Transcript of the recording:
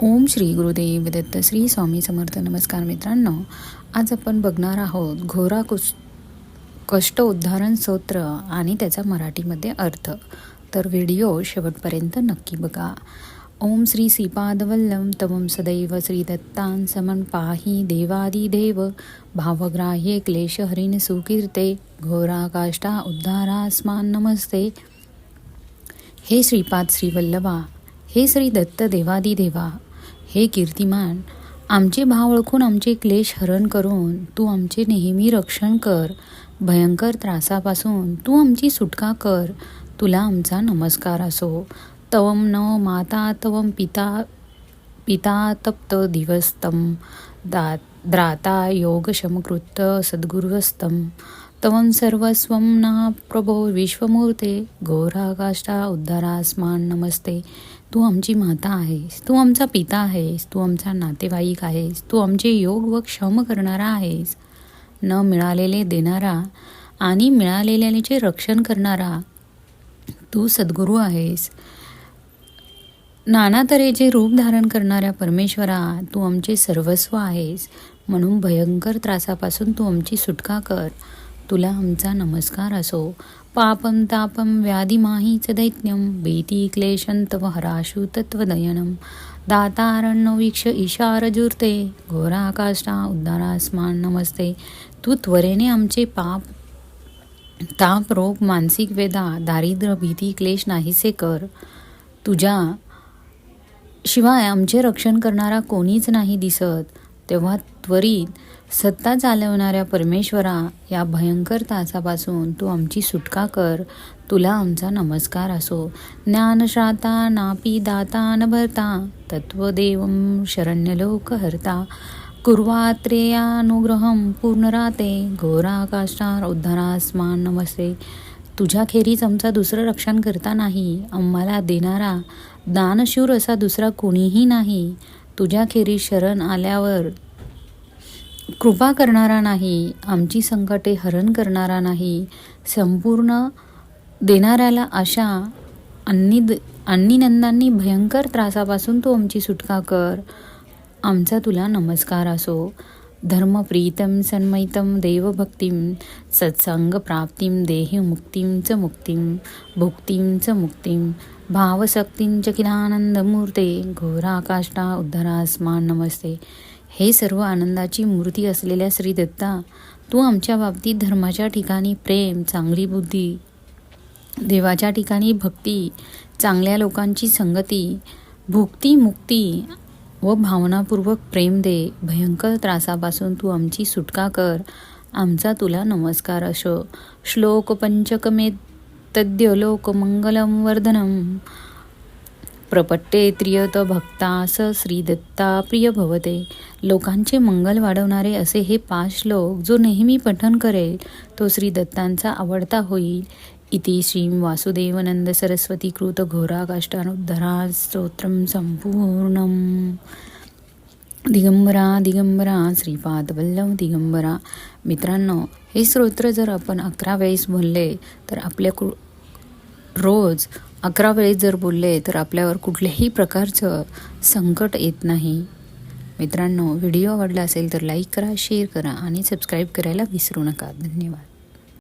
ओम श्री गुरुदेव दत्त. श्री स्वामी समर्थ. नमस्कार मित्रांनो, आज आपण बघणार आहोत घोरा कष्ट उद्धारण स्तोत्र आणि त्याचा मराठीमध्ये अर्थ. तर व्हिडिओ शेवटपर्यंत नक्की बघा. ओम श्री श्रीपादवल्लम तवम सदैव श्री दत्तान समन पाही देवादिदेव भावग्राह्ये क्लेश हरिण सुकीर्ते घोरा काष्टा उद्धारास्मान नमस्ते. हे श्रीपाद श्रीवल्लभा, हे श्री दत्त देवादिदेवा, हे कीर्तिमान, आमचे भाव ओळखून आमचे क्लेश हरण करून तू आमचे नेहमी रक्षण कर. भयंकर त्रासापासून तू आमची सुटका कर. तुला आमचा नमस्कार असो. तवम न माता तवम पिता तप्त दिवस्तम द्राता योग शमकृत सद्गुरुवस्तम तवं सर्वस्वं ना प्रभो विश्वमूर्ते घोरा काष्टा उद्धारास्मान नमस्ते. तू आमची माता आहेस, तू आमचा पिता आहेस, तू आमचा नातेवाईक आहेस, तू आमचे योग व क्षम करणारा आहेस. न मिळालेले देणारा आणि मिळालेल्याचे रक्षण करणारा तू सद्गुरू आहेस. नाना तऱ्हेचे रूप धारण करणाऱ्या परमेश्वरा, तू आमचे सर्वस्व आहेस. म्हणून भयंकर त्रासापासून तू आमची सुटका कर. तुला आमचा नमस्कार असो. पापम तापम व्याधिमाही च दैत्यम भीती क्लेशं तव हराशु तत्वदयनम दातारण्य वीक्ष ईशारजुर्ते घोरा काष्टा उद्धारास्मान नमस्ते. तू त्वरेने आमचे पाप ताप रोग मानसिक वेदा दारिद्र्य भीती क्लेश नाहीसे कर. तुझ्या शिवाय आमचे रक्षण करणारा कोणीच नाही दिसत. तेव्हा त्वरित सत्ता चालवणाऱ्या परमेश्वरा, या भयंकर त्रासापासून तू आमची सुटका कर. तुला आमचा नमस्कार असो. ज्ञानश्राता नापी दाता न भरता तत्वदेवं शरण्यलोकहर्ता कुर्वात्रेयानुग्रहं पूर्णराते घोरा काष्टा उद्धारास्मान नमस्ते. तुझ्या खेरीज आमचा दुसरं रक्षण करता नाही. आम्हाला देणारा दानशूर असा दुसरा कोणीही नाही. तुझ्या खेरीज शरण आल्यावर कृपा करणारा नाही. आमची संकटे हरण करणारा नाही. संपूर्ण देणाऱ्याला अशा अन्नीनंदांनी भयंकर त्रासापासून तू आमची सुटका कर. आमचा तुला नमस्कार असो. धर्मप्रीतं सन्मयितं देवभक्तिं सत्संग प्राप्तिं देहि मुक्तिं च मुक्तिं भुक्तिं च मुक्तिं भावशक्तिं च किलानंदमूर्ते घोरा काष्टा उद्धारास्मान नमस्ते. हे सर्व आनंदाची मूर्ती असलेल्या श्री दत्ता, तू आमच्या बाबतीत धर्माच्या ठिकाणी प्रेम, चांगली बुद्धी, देवाच्या ठिकाणी भक्ती, चांगल्या लोकांची संगती, भुक्ती मुक्ती व भावनापूर्वक प्रेम दे. भयंकर त्रासापासून तू आमची सुटका कर. आमचा तुला नमस्कार असो. श्लोक पंचकमे तद्य लोकमंगलम वर्धनम प्रपट्टे त्रियत भक्तास श्रीदत्ता प्रिय भवते. लोकांचे मंगल वाढवणारे असे हे 5 श्लोक जो नेहमी पठण करेल तो श्री दत्तांचा आवडता होईल. इति श्री वासुदेवनंद सरस्वती कृत घोरा काष्टानुद्धारा स्तोत्रम संपूर्णम. दिगंबरा दिगंबरा श्रीपाद वल्लभ दिगंबरा. मित्रांनो, हे स्तोत्र जर आपण 11 वेळेस बोलले तर आपल्या रोज 11 वेळेस जर बोलले तर आपल्यावर कुठल्याही प्रकारचं संकट येत नाही. मित्रांनो, व्हिडिओ आवडला असेल तर लाईक करा, शेअर करा आणि सबस्क्राईब करायला विसरू नका. धन्यवाद.